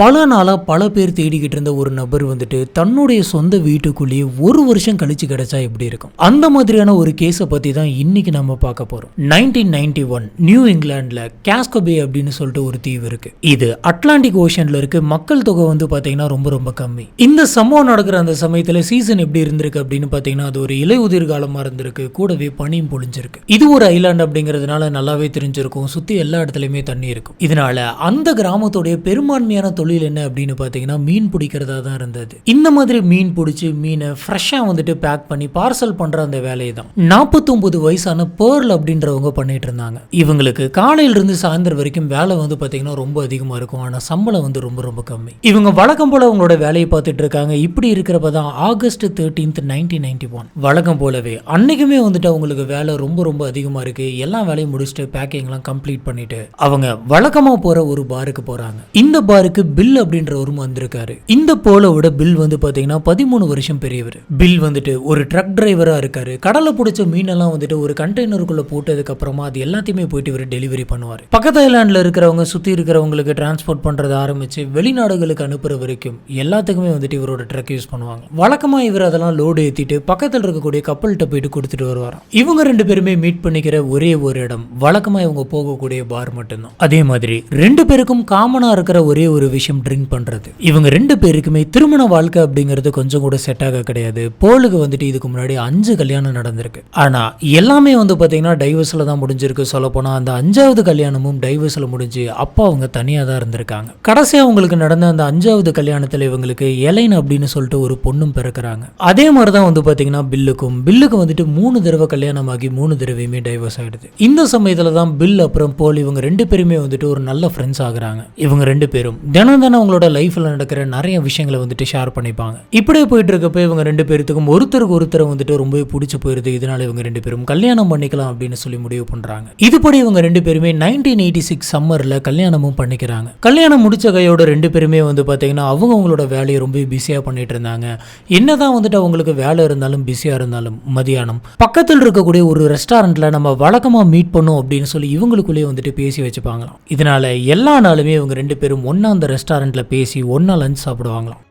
பல நாளா பல பேர் தேடிக்கிட்டு இருந்த ஒரு நபர் வந்துட்டு தன்னுடைய சொந்த வீட்டுக்குள்ளேயே ஒரு வருஷம் கழிச்சு கிடைச்சா எப்படி இருக்கும்? அந்த மாதிரியான ஒரு கேஸை பத்தி தான் இன்னைக்கு நம்ம பார்க்க போறோம். 1991 நியூ இங்கிலாந்துல காஸ்கோ பே அப்படின்னு சொல்லிட்டு ஒரு தீவு இருக்கு. இது அட்லாண்டிக் ஓஷன்ல இருக்கு. மக்கள் தொகை வந்து பாத்தீங்கன்னா ரொம்ப ரொம்ப கம்மி. இந்த சம்பவம் நடக்கிற அந்த சமயத்துல சீசன் எப்படி இருந்திருக்கு அப்படின்னு பாத்தீங்கன்னா அது ஒரு இலையுதிர் காலமா இருந்திருக்கு. கூடவே பனியும் பொழிஞ்சிருக்கு. இது ஒரு ஐலாண்ட் அப்படிங்கறதுனால நல்லாவே தெரிஞ்சிருக்கும். சுத்தி எல்லா இடத்துலயுமே தண்ணி இருக்கும். இதனால அந்த கிராமத்துடைய பெரும்பான்மையான தொழில் என்ன அப்படின்னு பாத்தீங்கன்னா மீன் பிடிக்கிறதா தான் இருந்தது. இந்த மாதிரி மீன் பிடிச்சி மீனை ஃப்ரெஷ்ஷா வந்துட்டு பேக் பண்ணி பார்சல் பண்ற அந்த வேலையை தான் 49 வயசான பேர்ல் அப்படின்றவங்க பண்ணிட்டு இருந்தாங்க. இவங்களுக்கு காலையில இருந்து சாயந்தரம் வரைக்கும் வேலை வந்து பாத்தீங்கன்னா ரொம்ப அதிகமா இருக்கும். ஆனா சம்பளம் வந்து ரொம்ப ரொம்ப கம்மி. இவங்க வழக்கம் போல அவங்களோட வேலையை பார்த்துட்டு இருக்காங்க. இப்படி இருக்கிறப்ப தான் ஆகஸ்ட் 13, 1991 வழக்கம் போலவே அன்னைக்குமே வந்துட்டு அவங்களுக்கு வேலை ரொம்ப ரொம்ப அதிகமா இருக்கு. எல்லா வேலையும் முடிச்சுட்டு பேக்கிங் எல்லாம் கம்ப்ளீட் பண்ணிட்டு அவங்க வழக்கமா போற ஒரு பாருக்கு போறாங்க. இந்த பாருக்கு பில் அப்படின்ற ஒரு வந்திருக்காரு. இந்த போலோட பில் வந்து பாத்தீங்கன்னா 13 வருஷம் பெரியவர். பில் வந்துட்டு ஒரு ட்ரக் டிரைவரா இருக்காரு. கடலை பிடிச்ச மீனெல்லாம் வந்துட்டு ஒரு கண்டெய்னருக்குள்ள போட்டதுக்கு அப்புறமா அது எல்லாத்தையுமே போயிட்டு இவர் டெலிவரி பண்ணுவார். பக்கத்து ஐலாண்ட்ல இருக்கிறவங்க சுத்தி இருக்கிறவங்களுக்கு டிரான்ஸ்போர்ட் பண்றத ஆரம்பிச்சு வெளிநாடுகளுக்கு அனுப்புற வரைக்கும் எல்லாத்துக்குமே வந்துட்டு இவரோட ட்ரக் யூஸ் பண்ணுவாங்க. வழக்கமா இவர் அதெல்லாம் லோடு ஏத்திட்டு பக்கத்தில் இருக்கக்கூடிய கப்பல்கிட்ட போயிட்டு கொடுத்துட்டு வருவாராம். இவங்க ரெண்டு பேருமே மீட் பண்ணிக்கிற ஒரே ஒரு இடம் வழக்கமா இவங்க போகக்கூடிய பார் மட்டும்தான். அதே மாதிரி ரெண்டு பேருக்கும் காமனா இருக்கிற ஒரே ஒரு விஷயம் ட்ரிங்க் பண்றது. இவங்க ரெண்டு பேருக்குமே திருமண வாழ்க்கை அப்படிங்கிறது கொஞ்சம் கூட செட் ஆக கிடையாது. போலுக்கு வந்துட்டு இதுக்கு முன்னாடி 5 கல்யாணம் நடந்திருக்கு. ஆனா எல்லாமே வந்து பாத்தீங்கன்னா டைவர்ஸ்ல தான் முடிஞ்சிருக்கு. சொல்ல போனா அந்த 5வது கல்யாணமும் டைவர்ஸ்ல முடிஞ்சு அப்பா அவங்க தனியா தான் இருந்திருக்காங்க. கடைசியா அவங்களுக்கு நடந்த அந்த 5வது கல்யாணத்துல இவங்களுக்கு எலைன் அப்படின்னு சொல்லிட்டு ஒரு பொண்ணும் பிறக்கிறாங்க. அதே மாதிரிதான் வந்து பாத்தீங்கன்னா பில்லுக்கு வந்துட்டு 3 தடவை கல்யாணம் ஆகி 3 தடவையுமே டைவர்ஸ் ஆயிடுது. இந்த சமயத்துல தான் பில் அப்புறம் போல் இவங்க ரெண்டு பேருமே வந்துட்டு ஒரு நல்ல ஃப்ரெண்ட்ஸ் ஆகுறாங்க. இவங்க ரெண்டு பேரும் தினம் அவங்களோட லைஃப்ல நடக்கிற நிறைய விஷயங்களை வந்துட்டு ஷேர் பண்ணிப்பாங்க. இப்படியே போயிட்டு இருக்கப்ப இவங்க ரெண்டு பேருக்கும் ஒருத்தருக்கு ஒருத்தர் வந்துட்டு ரொம்பவே பிடிச்சு போயிருது. இதனால இவங்க ரெண்டு பேரும் கல்யாணம் பண்ணிக்கலாம் அப்படின்னு சொல்லி முடிவு பண்றாங்க. இதுபடி இவங்க ரெண்டு பேருமே 1986 சம்மர்ல கல்யாணமும் பண்ணிக்கிறாங்க. கல்யாணம் முடிச்ச கையோட ரெண்டு பேருமே வந்து பாத்தீங்கன்னா அவங்களோட வேலையை ரொம்ப பிஸியா பண்ணிட்டு இருந்தாங்க. என்னதான் வந்துட்டு அவங்களுக்கு வேலை இருந்தாலும் பிஸியா இருந்தாலும் மதியானம் பக்கத்தில் இருக்கக்கூடிய ஒரு ரெஸ்டாரண்ட்ல நம்ம வழக்கமா மீட் பண்ணோம் அப்படின்னு சொல்லி இவங்களுக்குள்ளேயே வந்துட்டு பேசி வச்சுப்பாங்களாம். இதனால எல்லா நாளுமே இவங்க ரெண்டு பேரும் ஒன்னா அந்த ரெஸ்டாரண்ட்ல பேசி ஒன்னா லஞ்ச் சாப்பிடுவாங்களாம்.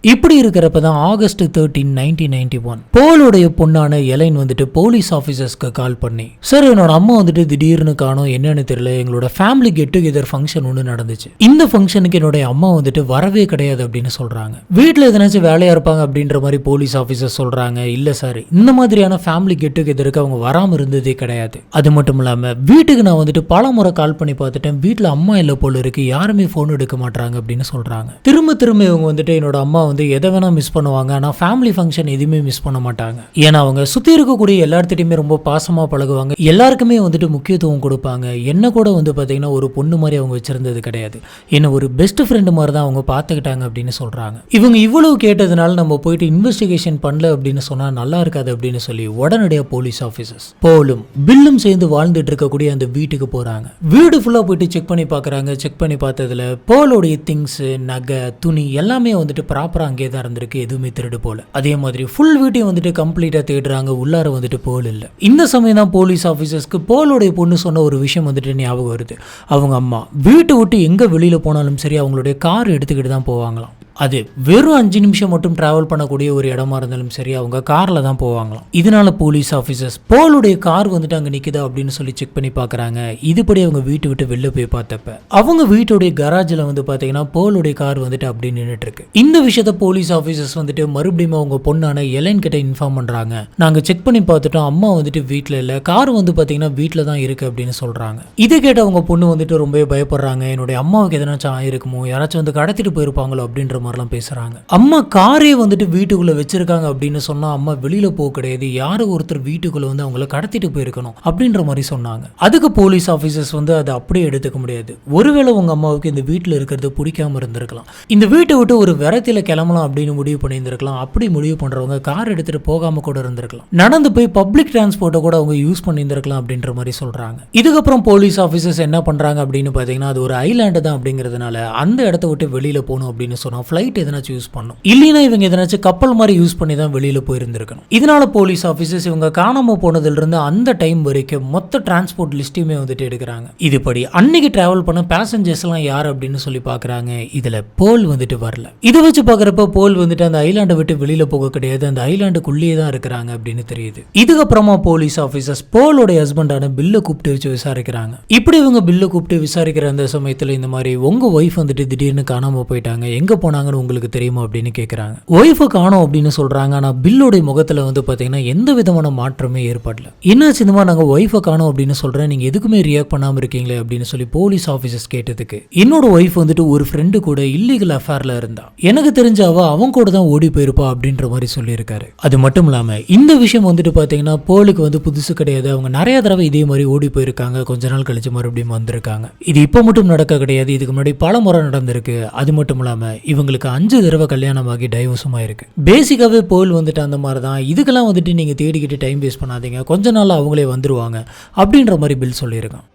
இப்படி இருக்கிறப்ப தான் ஆகஸ்ட் 13, 1991 போலுடைய பொண்ணான எலைன் வந்துட்டு போலீஸ் ஆஃபீஸர்ஸ்க்கு கால் பண்ணி, சார் என்னோட அம்மா வந்துட்டு திடீர்னு காணோம், என்னன்னு தெரியல, எங்களோட ஃபேமிலி கெட் டுகெதர் ஃபங்க்ஷன் ஒன்று நடந்துச்சு, இந்த ஃபங்க்ஷனுக்கு என்னுடைய அம்மா வந்துட்டு வரவே கிடையாது அப்படின்னு சொல்றாங்க. வீட்டில் எதனாச்சும் வேலையா இருப்பாங்க அப்படின்ற மாதிரி போலீஸ் ஆஃபீஸர் சொல்றாங்க. இல்ல சார், இந்த மாதிரியான ஃபேமிலி கெட் டுகெதருக்கு அவங்க வராமல் இருந்ததே கிடையாது. அது மட்டும் இல்லாம வீட்டுக்கு நான் வந்துட்டு பல முறை கால் பண்ணி பார்த்துட்டேன், வீட்டில் அம்மா இல்லை போல இருக்கு, யாருமே ஃபோன் எடுக்க மாட்டாங்க அப்படின்னு சொல்றாங்க. திரும்ப இவங்க வந்துட்டு என்னோட அம்மா வந்து எதை வேணா மிஸ் பண்ணுவாங்க, ஆனா ஃபேமிலி ஃபங்க்ஷன் எதுவுமே மிஸ் பண்ண மாட்டாங்க. ஏன்னா அவங்க சுத்தி இருக்கக்கூடிய எல்லார்த்திட்டையுமே ரொம்ப பாசமா பழகுவாங்க. எல்லாருக்குமே வந்துட்டு முக்கியத்துவம் கொடுப்பாங்க. என்ன கூட வந்து பாத்தீங்கன்னா ஒரு பொண்ணு மாதிரி அவங்க வச்சிருந்தது கிடையாது. என்ன ஒரு பெஸ்ட் ஃப்ரெண்டு மாதிரி தான் அவங்க பார்த்துக்கிட்டாங்க அப்படின்னு சொல்றாங்க. இவங்க இவ்வளவு கேட்டதுனால நம்ம போயிட்டு இன்வெஸ்டிகேஷன் பண்ணல அப்படின்னு சொன்னா நல்லா இருக்காது அப்படின்னு சொல்லி உடனடியாக போலீஸ் ஆஃபீஸர்ஸ் போலும் பில்லும் சேர்ந்து வாழ்ந்துட்டு இருக்கக்கூடிய அந்த வீட்டுக்கு போறாங்க. வீடு ஃபுல்லா போயிட்டு செக் பண்ணி பாக்குறாங்க. செக் பண்ணி பார்த்ததுல போலோடைய திங்ஸ், நகை, துணி எல்லாமே வந்துட்டு ப்ராப்பரா அங்கே தான் இருந்திருக்கு. எதுவுமே திருடு போல. அதே மாதிரி ஃபுல் வீட்டையும் வந்துட்டு கம்ப்ளீட்டா தேடுறாங்க. உள்ளார வந்துட்டு போல் இல்ல. இந்த சமயம் தான் போலீஸ் ஆஃபீஸர்ஸ்க்கு போலோடைய பொண்ணு சொன்ன ஒரு விஷயம் வந்துட்டு ஞாபகம் வருது. அவங்க அம்மா வீட்டை விட்டு எங்க வெளியில போனாலும் சரி அவங்களுடைய கார் எடுத்துக்கிட்டு தான் போவாங்களாம். அது வெறும் 5 நிமிஷம் மட்டும் டிராவல் பண்ணக்கூடிய ஒரு இடமா இருந்தாலும் சரி அவங்க கார்ல தான் போவாங்களாம். இதனால போலீஸ் ஆஃபீஸர்ஸ் போலுடைய கார் வந்துட்டு அங்க நிக்குதா அப்படின்னு சொல்லி செக் பண்ணி பாக்குறாங்க. இதுபடி அவங்க வீட்டை விட்டு வெளில போய் பார்த்தப்ப அவங்க வீட்டுடைய கராஜ்ல வந்து பாத்தீங்கன்னா போலுடைய கார் வந்துட்டு அப்படி நின்றுட்டு இருக்கு. இந்த விஷயத்த போலீஸ் ஆஃபீஸர்ஸ் வந்துட்டு மறுபடியும் அவங்க பொண்ணான எலைன் கிட்ட இன்ஃபார்ம் பண்றாங்க. நாங்க செக் பண்ணி பார்த்துட்டோம், அம்மா வந்துட்டு வீட்டுல இல்ல, கார் வந்து பாத்தீங்கன்னா வீட்டுல தான் இருக்கு அப்படின்னு சொல்றாங்க. இதை கேட்ட அவங்க பொண்ணு வந்துட்டு ரொம்ப பயப்படுறாங்க. என்னுடைய அம்மாவுக்கு எதனாச்சும் ஆயிருக்குமோ, யாராச்சும் வந்து கடத்திட்டு போயிருப்பாங்களோ அப்படின்ற மாதிரிலாம் பேசுறாங்க. அம்மா காரே வந்துட்டு வீட்டுக்குள்ள வச்சிருக்காங்க அப்படின்னு சொன்னா அம்மா வெளியில போக கிடையாது, யாரோ ஒருத்தர் வீட்டுக்குள்ள வந்து அவங்கள கடத்திட்டு போயிருக்கணும் அப்படின்ற மாதிரி சொன்னாங்க. அதுக்கு போலீஸ் ஆபீசர்ஸ் வந்து அதை அப்படியே எடுத்துக்க முடியாது. ஒருவேளை உங்க அம்மாவுக்கு இந்த வீட்டுல இருக்கிறது பிடிக்காம இருந்திருக்கலாம், இந்த வீட்டை விட்டு ஒரு விரத்தில கிளம்பலாம் அப்படின்னு முடிவு பண்ணியிருந்திருக்கலாம். அப்படி முடிவு பண்றவங்க கார் எடுத்துட்டு போகாம கூட இருந்திருக்கலாம், நடந்து போய் பப்ளிக் டிரான்ஸ்போர்ட்டை கூட அவங்க யூஸ் பண்ணியிருந்திருக்கலாம் அப்படின்ற மாதிரி சொல்றாங்க. இதுக்கப்புறம் போலீஸ் ஆபீசர்ஸ் என்ன பண்றாங்க அப்படின்னு பாத்தீங்கன்னா அது ஒரு ஐலாண்டு தான் அப்படிங்கிறதுனால அந்த இடத்த விட்டு வெளியில போகணும் அப்படின்னு சொன்னா ஃபிளைட் எதனாச்சும் யூஸ் பண்ணும், இல்லைன்னா இவங்க எதனாச்சும் கப்பல் மாதிரி யூஸ் பண்ணி தான் வெளியில போயிருந்திருக்கணும். இதனால போலீஸ் ஆஃபீஸர்ஸ் இவங்க காணாம போனதுல இருந்து அந்த டைம் வரைக்கும் மொத்த டிரான்ஸ்போர்ட் லிஸ்டையுமே வந்துட்டு எடுக்கிறாங்க. இதுபடி அன்னைக்கு டிராவல் பண்ண பேசஞ்சர்ஸ் எல்லாம் யார் அப்படின்னு சொல்லி பாக்குறாங்க. இதுல போல் வந்துட்டு வரல. இதை வச்சு பாக்குறப்ப போல் வந்துட்டு அந்த ஐலாண்டை விட்டு வெளியில போக கிடையாது, அந்த ஐலாண்டுக்குள்ளேயே தான் இருக்கிறாங்க அப்படின்னு தெரியுது. இதுக்கப்புறமா போலீஸ் ஆஃபீஸர்ஸ் போலோட ஹஸ்பண்டான பில்லை கூப்பிட்டு வச்சு விசாரிக்கிறாங்க. இப்படி இவங்க பில்லை கூப்பிட்டு விசாரிக்கிற அந்த சமயத்துல இந்த மாதிரி உங்க ஒய்ஃப் வந்துட்டு திடீர்னு காணாம போயிட்டாங்க, எங்க போனாங்கன்னு உங்களுக்கு தெரியுமா அப்படின்னு கேட்கறாங்க. ஒய்ஃபை காணோம் அப்படின்னு சொல்றாங்க. ஆனா பில்லோட முகத்துல வந்து பாத்தீங்கன்னா எந்த விதமான மாற்றமே ஏற்படல. என்னாச்சு இந்த மாதிரி நாங்க ஒய்ஃபை காணோம் அப்படின்னு சொல்றேன், நீங்க எதுக்குமே ரியாக்ட் பண்ணாம இருக்கீங்களே அப்படின்னு சொல்லி போலீஸ் ஆஃபீஸர்ஸ் கேட்டதுக்கு, என்னோட ஒய்ஃப் வந்துட்டு ஒரு ஃப்ரெண்டு கூட இல்லீகல் அஃபேர்ல இருந்தா, எனக்கு தெரிஞ்ச அவங்க கூட தான் ஓடி போயிருப்பா அப்படின்ற மாதிரி சொல்லியிருக்காரு. அது மட்டும் இல்லாம இந்த விஷயம் வந்துட்டு பாத்தீங்கன்னா போலுக்கு வந்து புதுசு கிடையாது. அவங்க நிறைய தடவை இதே மாதிரி ஓடி போயிருக்காங்க, கொஞ்ச நாள் கழிச்சு மறுபடியும் வந்திருக்காங்க. இது இப்ப மட்டும் நடக்க கிடையாது, இதுக்கு முன்னாடி பல முறை நடந்திருக்கு. அது மட்டும் இல்லாம இவங்களுக்கு 5 தடவை கல்யாணம் ஆகி டைவர்ஸும் ஆயிருக்கு. பேசிக்காவே போல் வந்துட்டு அந்த மாதிரி தான். இதுக்கெல்லாம் வந்துட்டு நீங்க தேடிக்கிட்டு டைம் வேஸ்ட் பண்ணாதீங்க, கொஞ்ச நாள் அவங்களே வந்துருவாங்க அப்படின்ற மாதிரி பில் சொல்லியிருக்கான்.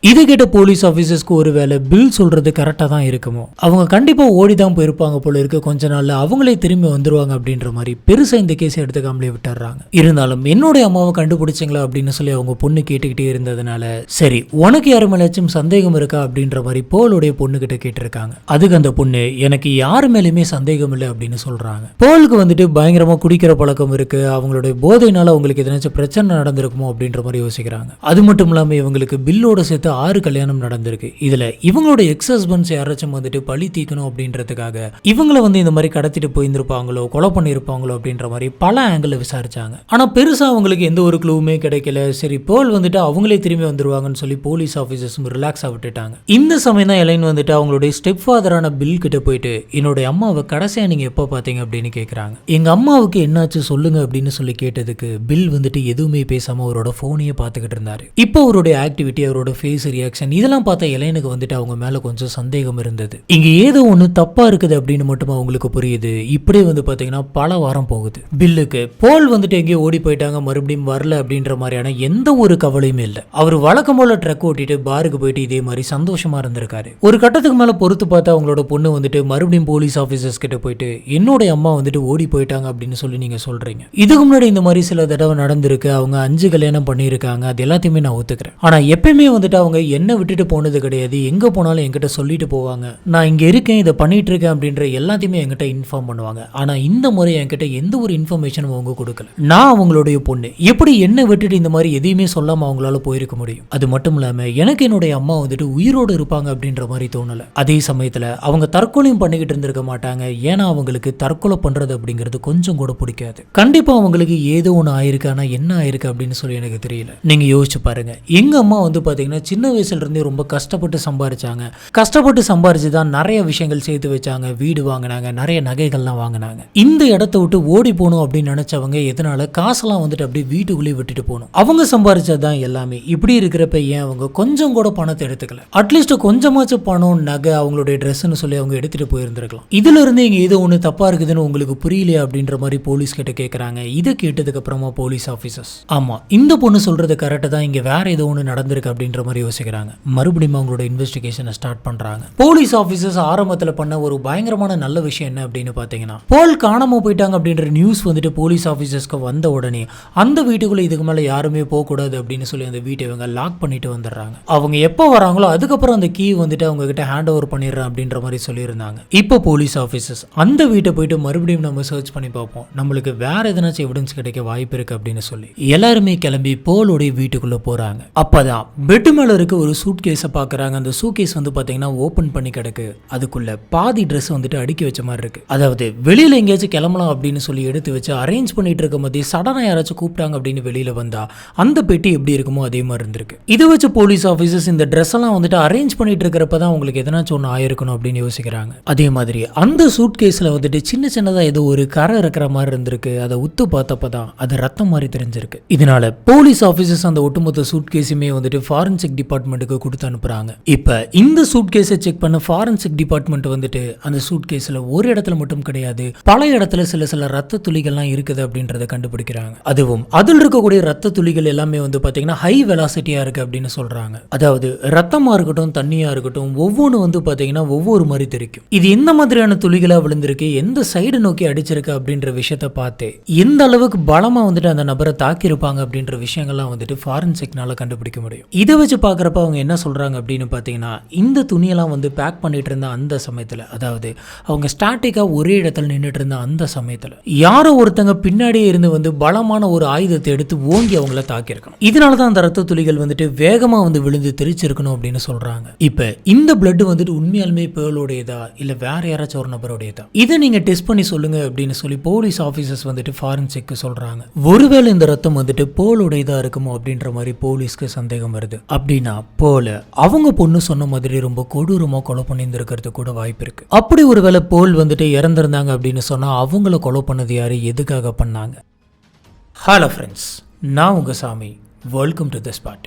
இதை கேட்ட போலீஸ் ஆஃபீஸர்ஸ்க்கு ஒருவேளை பில் சொல்றது கரெக்டாக தான் இருக்குமோ, அவங்க கண்டிப்பாக ஓடி தான் போயிருப்பாங்க போல இருக்கு, கொஞ்ச நாள்ல அவங்களே திரும்பி வந்துருவாங்க அப்படின்ற மாதிரி பெருசா இந்த கேஸ் எடுத்துக்காமலே விட்டுறாங்க. இருந்தாலும் என்னுடைய அம்மாவை கண்டுபிடிச்சிங்களா அப்படின்னு சொல்லி அவங்க பொண்ணு கேட்டுக்கிட்டே இருந்ததுனால, சரி உனக்கு யாரு மேலாச்சும் சந்தேகம் இருக்கா அப்படின்ற மாதிரி போலுடைய பொண்ணு கிட்ட கேட்டிருக்காங்க. அதுக்கு அந்த பொண்ணு எனக்கு யாரு மேலுமே சந்தேகம் இல்லை அப்படின்னு சொல்றாங்க. போலுக்கு வந்துட்டு பயங்கரமா குடிக்கிற பழக்கம் இருக்கு, அவங்களுடைய போதையினால அவங்களுக்கு எதனாச்சும் பிரச்சனை நடந்திருக்குமோ அப்படின்ற மாதிரி யோசிக்கிறாங்க. அது மட்டும் இல்லாம இவங்களுக்கு பில்லோட சேர்த்து 6 கல்யாணம் நடந்திருக்கு. இதுல இவங்களோட எக்ஸ் ஹஸ்பண்ட்ஸ் யாராச்சும் வந்துட்டு பழி தீக்கணும் அப்படின்றதுக்காக இவங்களை வந்து இந்த மாதிரி கடத்திட்டு போயிருந்திருப்பாங்களோ, கொலை பண்ணிருப்பாங்களோ அப்படின்ற மாதிரி பல ஆங்கிள் விசாரிச்சாங்க. ஆனா பெருசா அவங்களுக்கு எந்த ஒரு க்ளூவுமே கிடைக்கல. சரி போல் வந்துட்டு அவங்களே திரும்பி வந்துருவாங்கன்னு சொல்லி போலீஸ் ஆஃபீஸர்ஸும் ரிலாக்ஸா விட்டுட்டாங்க. இந்த சமயம் தான் எலைன் வந்துட்டு அவங்களுடைய ஸ்டெப் ஃபாதரான பில் கிட்ட போயிட்டு, என்னுடைய அம்மாவை கடைசியா நீங்க எப்ப பாத்தீங்க அப்படின்னு கேட்கறாங்க. எங்க அம்மாவுக்கு என்னாச்சு சொல்லுங்க அப்படின்னு சொல்லி கேட்டதுக்கு பில் வந்துட்டு எதுவுமே பேசாம அவரோட போனையே பார்த்துக்கிட்டு இருந்தாரு. இப்போ அவருடைய ஆக்டிவிட்டி, அவரோட ஃபேஸ் ரியாக்ஷன் இதெல்லாம் பார்த்த எலைனுக்கு வந்துட்டு அவங்க மேல கொஞ்சம் சந்தேகம் இருந்தது. இங்க ஏதோ ஒண்ணு தப்பா இருக்குது அப்படின்னு மட்டும் அவங்களுக்கு புரியுது. இப்படியே வந்து பாத்தீங்கன்னா பல வாரம் போகுது. பில்லுக்கு போல் வந்துட்டு எங்கேயோ ஓடி போயிட்டாங்க, மறுபடியும் வரல அப்படின்ற மாதிரியான எந்த ஒரு கவலையுமே இல்லை. அவர் வழக்கம் போல ட்ரக் ஓட்டிட்டு பாருக்கு போயிட்டு இதே மாதிரி சந்தோஷமா இருந்திருக்காரு. ஒரு கட்டத்துக்கு மேல பொறுத்து பார்த்தா அவங்களோட பொண்ணு வந்துட்டு மறுபடியும் போலீஸ் ஆபீசர்ஸ் கிட்ட போயிட்டு, என்னோட அம்மா வந்துட்டு ஓடி போயிட்டாங்க அப்படின்னு சொல்லி நீங்க சொல்றீங்க. இதுக்கு முன்னாடி இந்த மாதிரி சில தடவை நடந்திருக்கு, அவங்க 5 கல்யாணம் பண்ணியிருக்காங்க, அது எல்லாத்தையுமே நான் ஒத்துக்கிறேன். ஆனா எப்பயுமே வந்துட்டு அவங்க என்ன விட்டுட்டு போனது கிடையாது, எங்க போனாலும் என்கிட்ட சொல்லிட்டு போவாங்க, நான் இங்க இருக்கேன், இதை பண்ணிட்டு இருக்கேன் அப்படின்ற எல்லாத்தையுமே என்கிட்ட இன்ஃபார்ம் பண்ணுவாங்க. ஆனா இந்த முறை என்கிட்ட எந்த ஒரு இன்ஃபர்மேஷனும் அவங்க கொடுக்கல. நான் அவங்களுடைய பொண்ணு, எப்படி என்ன விட்டுட்டு இந்த மாதிரி எதையுமே சொல்லாம அவங்களால போயிருக்க முடியும்? அது மட்டும் இல்லாம எனக்கு என்னுடைய அம்மா வந்துட்டு உயிரோடு இருப்பாங்க அப்படின்ற மாதிரி தோணல. அதே சமயத்துல அவங்க தற்கொலையும் பண்ணிக்கிட்டு இருந்திருக்க மாட்டாங்க, ஏன்னா அவங்களுக்கு தற்கொலை பண்றது அப்படிங்கிறது கொஞ்சம் கூட பிடிக்காது. கண்டிப்பா அவங்களுக்கு ஏதோ ஒன்று ஆயிருக்கு, ஆனா என்ன ஆயிருக்கு அப்படின்னு சொல்லி எனக்கு தெரியல. நீங்க யோசிச்சு பாருங்க, எங்க அம்மா வந்து பாத்தீங்கன்னா சின்ன வயசுல இருந்தே ரொம்ப கஷ்டப்பட்டு சம்பாரிச்சாங்க. கஷ்டப்பட்டு சம்பாரிச்சு தான் நிறைய விஷயங்கள் சேர்த்து வச்சாங்க, வீடு வாங்கினாங்க, நிறைய நகைகள்லாம் வாங்கினாங்க. இந்த இடத்த விட்டு ஓடி போகணும் அப்படின்னு நினைச்சவங்க எதனால காசெல்லாம் வந்துட்டு அப்படியே வீட்டுக்குள்ளேயே விட்டுட்டு போகணும்? அவங்க சம்பாரிச்சதுதான் எல்லாமே. இப்படி இருக்கிறப்ப ஏன் அவங்க கொஞ்சம் கூட பணத்தை எடுத்துக்கல? அட்லீஸ்ட் கொஞ்சமாச்சும் பணம், நகை, அவங்களுடைய ட்ரெஸ்ன்னு சொல்லி அவங்க எடுத்துட்டு போயிருந்திருக்கலாம். இதுல இருந்து இங்க ஏதோ ஒண்ணு தப்பா இருக்குதுன்னு உங்களுக்கு புரியலையா அப்படின்ற மாதிரி போலீஸ் கிட்ட கேட்கறாங்க. இதை கேட்டதுக்கு அப்புறமா போலீஸ் ஆபீசர்ஸ், ஆமா இந்த பொண்ணு சொல்றது கரெக்ட் தான், இங்க வேற ஏதோ ஒண்ணு நடந்திருக்கு அப்படின்ற மாதிரி யோசிக்கிறாங்க. மறுபடியும் அவங்களோட இன்வெஸ்டிகேஷனை ஸ்டார்ட் பண்றாங்க. போலீஸ் ஆபீசர்ஸ் ஆரம்பத்தில் பண்ண ஒரு பயங்கரமான நல்ல விஷயம் என்ன அப்படின்னு பாத்தீங்கன்னா, போல் காணாம போயிட்டாங்க அப்படின்ற நியூஸ் வந்துட்டு போலீஸ் ஆபீசர்ஸ்க்கு வந்த உடனே அந்த வீட்டுக்குள்ள இதுக்கு மேல யாருமே போக கூடாது அப்படின்னு சொல்லி அந்த வீட்டை இவங்க லாக் பண்ணிட்டு வந்துடுறாங்க. அவங்க எப்போ வராங்களோ அதுக்கப்புறம் அந்த கீ வந்துட்டு அவங்க கிட்ட ஹேண்ட் ஓவர் பண்ணிடுறேன் அப்படின்ற மாதிரி சொல்லியிருந்தாங்க. இப்போ போலீஸ் ஆபீசர்ஸ் அந்த வீட்டை போயிட்டு மறுபடியும் நம்ம சர்ச் பண்ணி பார்ப்போம், நம்மளுக்கு வேற எதனாச்சும் எவிடன்ஸ் கிடைக்க வாய்ப்பு இருக்கு அப்படின்னு சொல்லி எல்லாருமே கிளம்பி போலோடைய வீட்டுக்குள்ள போறாங்க. அப்பதான் பெட் மேல இருக்க ஒரு சூட் கேஸை பார்க்குறாங்க. அந்த சூட் கேஸ் வந்து பார்த்தீங்கன்னா ஓப்பன் பண்ணி கிடக்கு. அதுக்குள்ள பாதி ட்ரெஸ் வந்துட்டு அடுக்கி வச்ச மாதிரி இருக்கு. அதாவது வெளியில் எங்கேயாச்சும் கிளம்பலாம் அப்படின்னு சொல்லி எடுத்து வச்சு அரேஞ்ச் பண்ணிட்டு இருக்க மாதிரி சடனாக யாராச்சும் கூப்பிட்டாங்க அப்படின்னு வெளியில் வந்தா அந்த பெட்டி எப்படி இருக்குமோ அதே மாதிரி இருந்திருக்கு. இதை வச்சு போலீஸ் ஆஃபீஸர்ஸ் இந்த ட்ரெஸ் எல்லாம் வந்துட்டு அரேஞ்ச் பண்ணிட்டு இருக்கிறப்ப தான் உங்களுக்கு எதனாச்சும் ஒன்று ஆயிருக்கணும் அப்படின்னு யோசிக்கிறாங்க. அதே மாதிரி அந்த சூட் கேஸில் வந்துட்டு சின்ன சின்னதாக ஏதோ ஒரு கரை இருக்கிற மாதிரி இருந்திருக்கு. அதை உத்து பார்த்தப்ப தான் அது ரத்தம் மாதிரி தெரிஞ்சிருக்கு. இதனால போலீஸ் ஆஃபீஸர்ஸ் அந்த ஒட்டுமொத்த சூட் கேஸுமே வந்துட்டு ஃபாரன்சிக் டிபார்ட்மெண்ட்டுக்கு கொடுத்து அனுப்புறாங்க. இப்ப இந்த சூட் கேஸை செக் பண்ண ஃபாரன்சிக் டிபார்ட்மெண்ட் வந்துட்டு அந்த சூட் கேஸ்ல ஒரு இடத்துல மட்டும் கிடையாது, பல இடத்துல சில ரத்த துளிகள்லாம் இருக்குது அப்படின்றத கண்டுபிடிக்கிறாங்க. அதுவும் அதில் இருக்கக்கூடிய ரத்த துளிகள் எல்லாமே வந்து பாத்தீங்கன்னா ஹை வெலாசிட்டியா இருக்கு அப்படின்னு சொல்றாங்க. அதாவது ரத்தமா இருக்கட்டும் தண்ணியா இருக்கட்டும் ஒவ்வொன்று வந்து பாத்தீங்கன்னா ஒவ்வொரு மாதிரி தெரிக்கும். இது எந்த மாதிரியான துளிகளா விழுந்திருக்கு, எந்த சைடு நோக்கி அடிச்சிருக்கு அப்படின்ற விஷயத்த பார்த்து எந்த அளவுக்கு பலமா வந்துட்டு அந்த நபரை தாக்கியிருப்பாங்க அப்படின்ற விஷயங்கள்லாம் வந்துட்டு ஃபாரன்சிக்னால கண்டுபிடிக்க முடியும். இதை வச்சு பார்க்குறப்ப அவங்க என்ன சொல்றாங்க அப்படின்னு பார்த்தீங்கன்னா, இந்த துணியெல்லாம் வந்து பேக் பண்ணிட்டு இருந்த அந்த சமயத்தில், அதாவது அவங்க ஸ்டாட்டிக்காக ஒரே இடத்துல நின்றுட்டு இருந்த அந்த சமயத்தில் யாரோ ஒருத்தங்க பின்னாடியே இருந்து வந்து பலமான ஒரு ஆயுதத்தை எடுத்து ஓங்கி அவங்கள தாக்கியிருக்கணும். இதனால தான் அந்த ரத்த துளிகள் வந்துட்டு வேகமாக வந்து விழுந்து தெரிச்சிருக்கணும் அப்படின்னு சொல்றாங்க. இப்போ இந்த பிளட் வந்துட்டு உண்மையாலுமே பேர்லோடையதா இல்லை வேற யாராச்சும் ஒரு நபருடையதா, இதை நீங்க டெஸ்ட் பண்ணி சொல்லுங்க அப்படின்னு சொல்லி போலீஸ் ஆஃபீஸர்ஸ் வந்துட்டு ஃபாரன்சிக்கு சொல்றாங்க. ஒருவேளை இந்த ரத்தம் வந்துட்டு போலோடையதா இருக்குமோ அப்படின்ற மாதிரி போலீஸ்க்கு சந்தேகம் வருது. அப்படின்னா போல அவங்க பொண்ணு சொன்ன மாதிரி ரொம்ப கொடூரமா கொலை பண்ணியிருந்திருக்கிறது கூட வாய்ப்பு இருக்கு. அப்படி ஒருவேளை போல் வந்துட்டு இறந்திருந்தாங்க அப்படின்னு சொன்னா அவங்கள கொலை பண்ணது யாரு, எதுக்காக பண்ணாங்க? ஹலோ ஃப்ரெண்ட்ஸ், நான் உங்க சாமி. Welcome to the spot.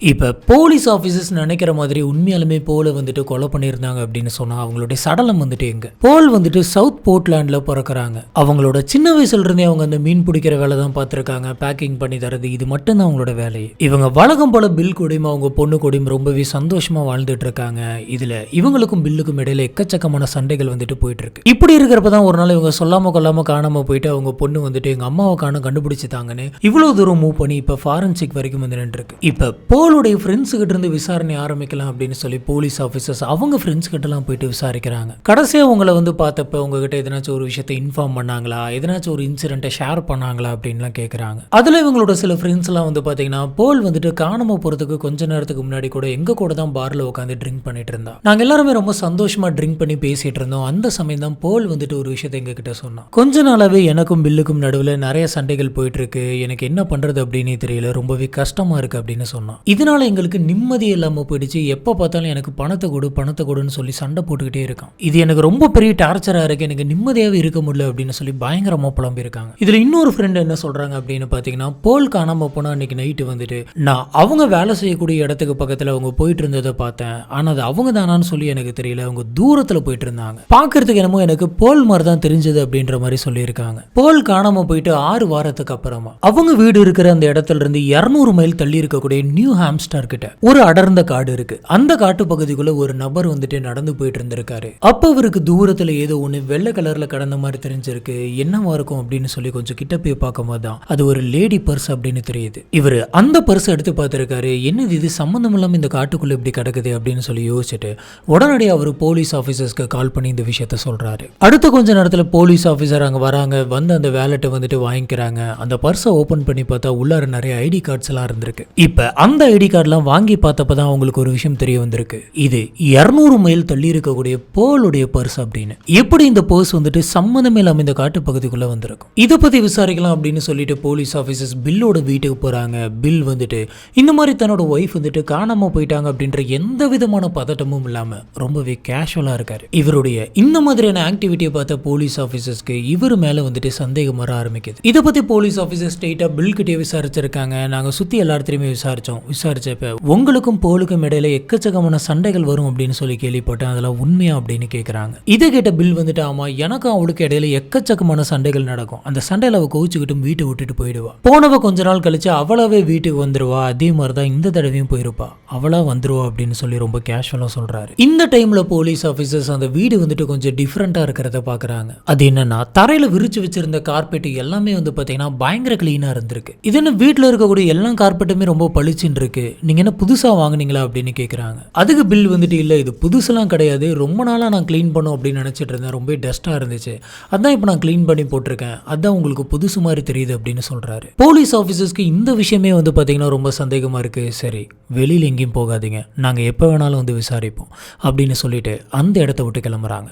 இப்போ போலீஸ் ஆஃபீஸர்ஸ் நினைக்கிற மாதிரி உண்மையாலுமே போலை வந்துட்டு கொலை பண்ணியிருந்தாங்க அப்படின்னு சொன்னால் அவங்களுடைய சடலம் வந்துட்டு எங்க? போல் வந்துட்டு சவுத் போர்ட்லாண்டில் பிறக்கிறாங்க. அவங்களோட சின்ன வயசுலேருந்தே அவங்க அந்த மீன் பிடிக்கிற வேலை தான் பார்த்துருக்காங்க, பேக்கிங் பண்ணி தரது, இது மட்டும்தான் அவங்களோட வேலையை. இவங்க வழக்கம் போல பில் கூடயும் அவங்க பொண்ணு கூடயும் ரொம்பவே சந்தோஷமாக வாழ்ந்துட்டு இருக்காங்க. இதில் இவங்களுக்கும் பில்லுக்கும் இடையில எக்கச்சக்கமான சண்டைகள் வந்துட்டு போயிட்டு இருக்கு. இப்படி இருக்கிறப்ப தான் ஒரு நாள் இவங்க சொல்லாமல் கொள்ளாமல் காணாமல் போயிட்டு அவங்க பொண்ணு வந்துட்டு எங்கள் அம்மாவை கண்டுபிடிச்சிட்டாங்கன்னு இவ்வளோ தூரம் மூவ் பண்ணி இப்போ ஃபாரன்சிக் வரைக்கும் வந்து நின்றுருக்கு. இப்போ போலுடைய ஃப்ரெண்ட்ஸ் கிட்ட இருந்து விசாரணை ஆரம்பிக்கலாம் அப்படின்னு சொல்லி போலீஸ் ஆஃபீஸர்ஸ் அவங்க ஃப்ரெண்ட்ஸ் கிட்டலாம் போயிட்டு விசாரிக்கிறாங்க. கடைசியாக உங்களை வந்து பார்த்தப்ப உங்ககிட்ட எதனாச்சும் ஒரு விஷயத்தை இன்ஃபார்ம் பண்ணாங்களா, எதனாச்சும் ஒரு இன்சிடென்ட்டை ஷேர் பண்ணாங்களா அப்படின்லாம் கேட்குறாங்க. அதில் இவங்களோட சில ஃப்ரெண்ட்ஸ்லாம் வந்து பார்த்தீங்கன்னா போல் வந்துட்டு காணாமல் போகிறதுக்கு கொஞ்ச நேரத்துக்கு முன்னாடி கூட எங்கள் கூட தான் பாரில் உட்காந்து ட்ரிங்க் பண்ணிட்டு இருந்தா. நாங்கள் எல்லாருமே ரொம்ப சந்தோஷமாக ட்ரிங்க் பண்ணி பேசிட்டு இருந்தோம். அந்த சமயம் தான் போல் வந்துட்டு ஒரு விஷயத்தை எங்ககிட்ட சொன்னான். கொஞ்ச நாளாவே எனக்கும் பில்லுக்கும் நடுவில் நிறைய சண்டைகள் போயிட்டு இருக்கு, எனக்கு என்ன பண்ணுறது அப்படின்னு தெரியல, ரொம்பவே கஷ்டமாக இருக்குது அப்படின்னு சொன்னான். இதனால எங்களுக்கு நிம்மதி இல்லாமல் போயிடுச்சு, எப்போ பார்த்தாலும் எனக்கு பணத்தை கொடுன்னு சொல்லி சண்டை போட்டுக்கிட்டே இருக்கான். இது எனக்கு ரொம்ப பெரிய டார்ச்சராக இருக்கு, எனக்கு நிம்மதியாகவே இருக்க முடியல அப்படின்னு சொல்லி பயங்கரமாக புலம்பி இருக்காங்க. இதில் இன்னொரு ஃப்ரெண்ட் என்ன சொல்கிறாங்க அப்படின்னு பார்த்தீங்கன்னா, போல் காணாமல் போனால் அன்னைக்கு நைட்டு வந்துட்டு நான் அவங்க வேலை செய்யக்கூடிய இடத்துக்கு பக்கத்தில் அவங்க போயிட்டு இருந்ததை பார்த்தேன், ஆனால் அது அவங்க தானான்னு சொல்லி எனக்கு தெரியல, அவங்க தூரத்தில் போயிட்டு இருந்தாங்க, பார்க்கறதுக்கு என்னமோ எனக்கு போல் மாதிரி தான் தெரிஞ்சது அப்படின்ற மாதிரி சொல்லியிருக்காங்க. போல் காணாமல் போயிட்டு 6 வாரத்துக்கு அப்புறமா அவங்க வீடு இருக்கிற அந்த இடத்துல இருந்து 200 மைல் தள்ளி இருக்கக்கூடிய நியூ ஹாம்ஸ்டர் கிட்ட ஒரு அடர்ந்த காடு இருக்கு. அந்த காட்டு பகுதிக்குள்ள ஒரு நபர் வந்துட்டு நடந்து போயிட்டு இருந்திருக்காரு. அப்ப அவருக்கு தூரத்துல ஏதோ ஒண்ணு வெள்ளை கலர்ல கடந்த மாதிரி தெரிஞ்சிருக்கு. என்னவா இருக்கும் அப்படின்னு சொல்லி கொஞ்சம் கிட்ட போய் பார்க்கும் போதுதான் அது ஒரு லேடி பர்ஸ் அப்படின்னு தெரியுது. இவரு அந்த பர்ஸ் எடுத்து பார்த்திருக்காரு. என்னது இது, சம்பந்தம் இல்லாம இந்த காட்டுக்குள்ள இப்படி கிடக்குது அப்படின்னு சொல்லி யோசிச்சுட்டு உடனடியாக அவர் போலீஸ் ஆபீசர்ஸ்க்கு கால் பண்ணி இந்த விஷயத்த சொல்றாரு. அடுத்த கொஞ்ச நேரத்துல போலீஸ் ஆபீசர் அங்க வராங்க. வந்து அந்த வேலெட்டை வந்துட்டு வாங்கிக்கிறாங்க. அந்த பர்ஸை ஓபன் பண்ணி பார்த்தா உள்ளார நிறைய ஐடி கார்ட்ஸ் எல்லாம் இருந்திருக்கு. இப்ப அந்த ஐடி கார்ட்லாம் வாங்கி பார்த்தப்பதான் அவங்களுக்கு ஒரு விஷயம் தெரிய வந்திருக்கு. இது 200 மைல் தள்ளி இருக்கக்கூடிய போலுடைய பர்ஸ் அப்படின்னு. எப்படி இந்த பர்ஸ் வந்துட்டு சம்மந்தமே இல்லாம இந்த காட்டு பகுதிக்குள்ள வந்திருக்கும், இதை பத்தி விசாரிக்கலாம் அப்படின்னு சொல்லிட்டு போலீஸ் ஆபீசர்ஸ் பில்லோட வீட்டுக்கு போறாங்க. பில் வந்துட்டு இந்த மாதிரி தன்னோட ஒய்ஃப் வந்துட்டு காணாம போயிட்டாங்க அப்படின்ற எந்த விதமான பதட்டமும் இல்லாம ரொம்பவே கேஷுவலா இருக்காரு. இவருடைய இந்த மாதிரியான ஆக்டிவிட்டியை பார்த்த போலீஸ் ஆபீசர்ஸ்க்கு இவர் மேல வந்துட்டு சந்தேகம் வர ஆரம்பிக்குது. இதை பத்தி போலீஸ் ஆபீசர் ஸ்ட்ரெயிட்டா பில் கிட்டே விசாரிச்சிருக்காங்க. நாங்க சுத்தி எல்லாத்தையுமே விசாரிச்சப்ப உங்களுக்கும் போலுக்கும் இடையில எக்கச்சக்கமான சண்டைகள் வரும் அப்படின்னு சொல்லி கேள்விப்பட்டேன், அதெல்லாம் உண்மையா அப்படின்னு கேட்குறாங்க. இதை கேட்ட பில் வந்துட்டு ஆமா, எனக்கும் அவளுக்கு இடையில எக்கச்சக்கமான சண்டைகள் நடக்கும், அந்த சண்டையில அவ கோவிச்சுக்கிட்டும் வீட்டை விட்டுட்டு போயிடுவா. போனவ கொஞ்ச நாள் கழிச்சு அவளாவே வீட்டுக்கு வந்துருவா. அதே மாதிரிதான் இந்த தடவையும் போயிருப்பா, அவளா வந்துருவா அப்படின்னு சொல்லி ரொம்ப கேஷுவலா சொல்றாரு. இந்த டைம்ல போலீஸ் ஆபீசர்ஸ் அந்த வீடு வந்துட்டு கொஞ்சம் டிஃப்ரெண்டா இருக்கிறத பாக்குறாங்க. அது என்னன்னா, தரையில விரிச்சு வச்சிருந்த கார்பெட் எல்லாமே வந்து பாத்தீங்கன்னா பயங்கர கிளீனா இருந்திருக்கு. இது என்ன, வீட்டுல இருக்கக்கூடிய எல்லா கார்பெட்டுமே ரொம்ப பளிச்சுன்னு இருக்கு, நீங்க என்ன புதுசா வாங்குனீங்களா அப்படின்னு கேட்குறாங்க. அதுக்கு பில் வந்துட்டு இல்லை, இது புதுசெல்லாம் கிடையாது, ரொம்ப நாளாக நான் க்ளீன் பண்ணும் அப்படின்னு நினச்சிட்டு இருந்தேன், ரொம்ப டஸ்ட்டாக இருந்துச்சு, அதான் இப்போ நான் க்ளீன் பண்ணி போட்டிருக்கேன், அதான் உங்களுக்கு புதுசு மாதிரி தெரியுது அப்படின்னு சொல்கிறாரு. போலீஸ் ஆஃபீஸர்ஸ்க்கு இந்த விஷயமே வந்து பார்த்தீங்கன்னா ரொம்ப சந்தேகமாக இருக்குது. சரி, வெளியில் எங்கேயும் போகாதீங்க, நாங்கள் எப்போ வேணாலும் வந்து விசாரிப்போம் அப்படின்னு சொல்லிட்டு அந்த இடத்த விட்டு கிளம்புறாங்க.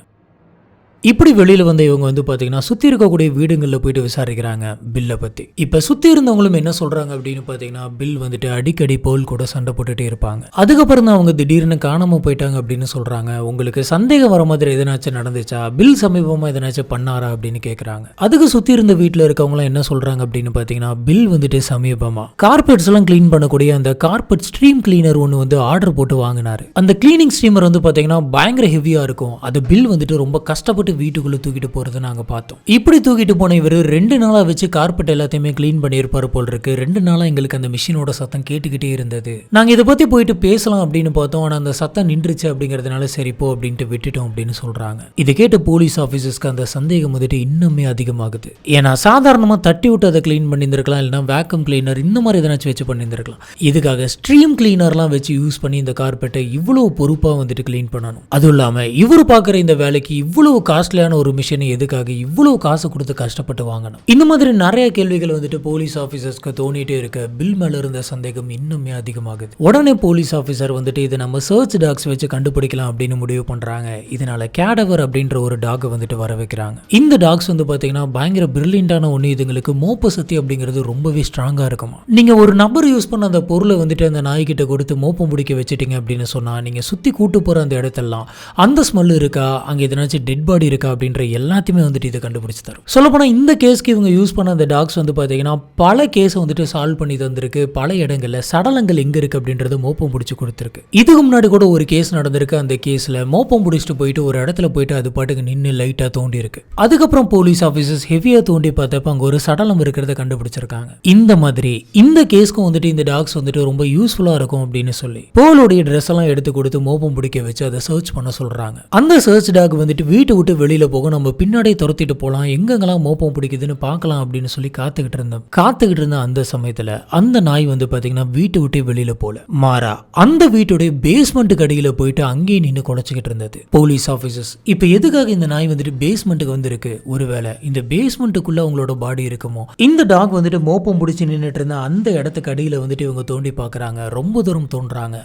இப்படி வெளியில வந்த இவங்க வந்து பாத்தீங்கன்னா சுத்தி இருக்கக்கூடிய வீடுகளில் போயிட்டு விசாரிக்கிறாங்க பில்லை பத்தி. இப்ப சுத்தி இருந்தவங்களும் என்ன சொல்றாங்க அப்படின்னு பாத்தீங்கன்னா பில் வந்துட்டு அடிக்கடி போல் கூட சண்டை போட்டுட்டே இருப்பாங்க. அதுக்கப்புறம் தான் அவங்க திடீர்னு காணாம போயிட்டாங்க அப்படின்னு சொல்றாங்க. உங்களுக்கு சந்தேகம் வர மாதிரி எதனாச்சும் நடந்துச்சா, பில் சமீபமா எதனாச்சும் பண்ணாரா அப்படின்னு கேக்குறாங்க. அதுக்கு சுத்தி இருந்த வீட்டுல இருக்கவங்க என்ன சொல்றாங்க அப்படின்னு பாத்தீங்கன்னா பில் வந்துட்டு சமீபமா கார்பெட்ஸ் எல்லாம் கிளீன் பண்ணக்கூடிய அந்த கார்பெட் ஸ்ட்ரீம் கிளீனர் ஒன்னு வந்து ஆர்டர் போட்டு வாங்கினாரு. அந்த கிளீனிங் ஸ்ட்ரீமர் வந்து பாத்தீங்கன்னா பயங்கர ஹெவியா இருக்கும். அது பில் வந்துட்டு ரொம்ப கஷ்டப்பட்டு வீட்டுக்குள்ள தூக்கிட்டு போறதை நாங்க பார்த்தோம். இப்படி தூக்கிட்டு போன இவர் 2 நாளா வச்சு கார்பெட் எல்லாத்தையுமே கிளீன் பண்ணியிருப்பாரு போல் இருக்கு. 2 நாளா எங்களுக்கு அந்த மிஷினோட சத்தம் கேட்டுக்கிட்டே இருந்தது. நாங்க இதை பத்தி போயிட்டு பேசலாம் அப்படின்னு பார்த்தோம். ஆனா அந்த சத்தம் நின்றுச்சு அப்படிங்கறதுனால சரி போ அப்படின்ட்டு விட்டுட்டோம் அப்படின்னு சொல்றாங்க. இதை கேட்ட போலீஸ் ஆபீசர்ஸ்க்கு அந்த சந்தேகம் வந்துட்டு இன்னுமே அதிகமாகுது. ஏன்னா சாதாரணமா தட்டி விட்டு அதை கிளீன் பண்ணியிருந்திருக்கலாம், இல்லைன்னா வேக்கம் கிளீனர் இந்த மாதிரி எதனாச்சும் வச்சு பண்ணியிருந்திருக்கலாம். இதுக்காக ஸ்ட்ரீம் கிளீனர்லாம் வச்சு யூஸ் பண்ணி இந்த கார்பெட்டை இவ்வளவு பொறுப்பா வந்துட்டு கிளீன் பண்ணணும். அதுவும் இல்லாம இவரு பாக்குற இந்த வேலைக்கு இவ்வளவு காஸ்ட்லியான ஒரு மிஷினை எதுக்காக இவ்வளவு காசு கொடுத்து கஷ்டப்பட்டு வாங்கணும்? இந்த மாதிரி நிறைய கேள்விகள் வந்துட்டு போலீஸ் ஆபீசர்ஸ்க்கு தோணிட்டே இருக்க பில் மேல இருந்த சந்தேகம் இன்னுமே அதிகமாகுது. உடனே போலீஸ் ஆபீசர் வந்துட்டு இதை நம்ம சர்ச் டாக்ஸ் வச்சு கண்டுபிடிக்கலாம் அப்படின்னு முடிவு பண்றாங்க. இதனால கேடவர் அப்படின்ற ஒரு டாக் வந்துட்டு வர வைக்கிறாங்க. இந்த டாக்ஸ் வந்து பாத்தீங்கன்னா பயங்கர பிரில்லியண்டான ஒண்ணு. இதுங்களுக்கு மோப்ப சக்தி அப்படிங்கிறது ரொம்பவே ஸ்ட்ராங்கா இருக்குமா. நீங்க ஒரு நபர் யூஸ் பண்ண அந்த பொருளை வந்துட்டு அந்த நாய்கிட்ட கொடுத்து மோப்பம் பிடிக்க வச்சுட்டீங்க அப்படின்னு சொன்னா நீங்க சுத்தி கூட்டு போற அந்த இடத்தெல்லாம் அந்த ஸ்மெல் இருக்கா, அங்க எதனாச்சும் டெட் பாடி இருக்கா அப்படின்ற எல்லாத்தையுமே வந்துட்டு இதை கண்டுபிடிச்சு தரும். சொல்லப்போனா இந்த கேஸ்க்கு இவங்க யூஸ் பண்ண அந்த டாக்ஸ் வந்து பாத்தீங்கன்னா பல கேஸை வந்துட்டு சால்வ் பண்ணி தந்திருக்கு. பல இடங்கள்ல சடலங்கள் எங்க இருக்கு அப்படின்றது மோப்பம் பிடிச்சு கொடுத்துருக்கு. இதுக்கு முன்னாடி கூட ஒரு கேஸ் நடந்திருக்கு. அந்த கேஸ்ல மோப்பம் பிடிச்சிட்டு போயிட்டு ஒரு இடத்துல போயிட்டு அது பாட்டுக்கு நின்று லைட்டா தோண்டி இருக்கு. அதுக்கப்புறம் போலீஸ் ஆபீசர்ஸ் ஹெவியா தோண்டி பார்த்தப்ப அங்க ஒரு சடலம் இருக்கிறத கண்டுபிடிச்சிருக்காங்க. இந்த மாதிரி இந்த கேஸ்க்கும் வந்துட்டு இந்த டாக்ஸ் வந்துட்டு ரொம்ப யூஸ்ஃபுல்லா இருக்கும் அப்படின்னு சொல்லி போலோடைய ட்ரெஸ் எல்லாம் எடுத்து கொடுத்து மோப்பம் பிடிக்க வச்சு அதை சர்ச் பண்ண சொல்றாங்க. அந்த சர்ச் டாக் வந்துட்டு வீட்டை விட்டு வெளியில போக நம்ம பின்னாடியே துரத்திட்டு போலாம், எங்கெங்கெல்லாம் மோப்பம் பிடிக்குதுன்னு பார்க்கலாம் அப்படின்னு சொல்லி காத்துக்கிட்டு இருந்த அந்த சமயத்துல அந்த நாய் வந்து பாத்தீங்கன்னா வீட்டை விட்டு வெளியில போல, மாறா அந்த வீட்டுடைய பேஸ்மெண்ட்டுக்கு அடியில போயிட்டு அங்கேயே நின்று குலைச்சிக்கிட்டு இருந்தது. போலீஸ் ஆபீசர்ஸ் இப்ப எதுக்காக இந்த நாய் வந்துட்டு பேஸ்மெண்ட்டுக்கு வந்திருக்கு? ஒருவேளை இந்த பேஸ்மெண்ட்டுக்குள்ள அவங்களோட பாடி இருக்குமோ? இந்த டாக் வந்துட்டு மோப்பம் பிடிச்சி நின்றுட்டு இருந்த அந்த இடத்துக்கு அடியில வந்துட்டு இவங்க தோண்டி பாக்குறாங்க. ரொம்ப தூரம் தோன்றாங்க.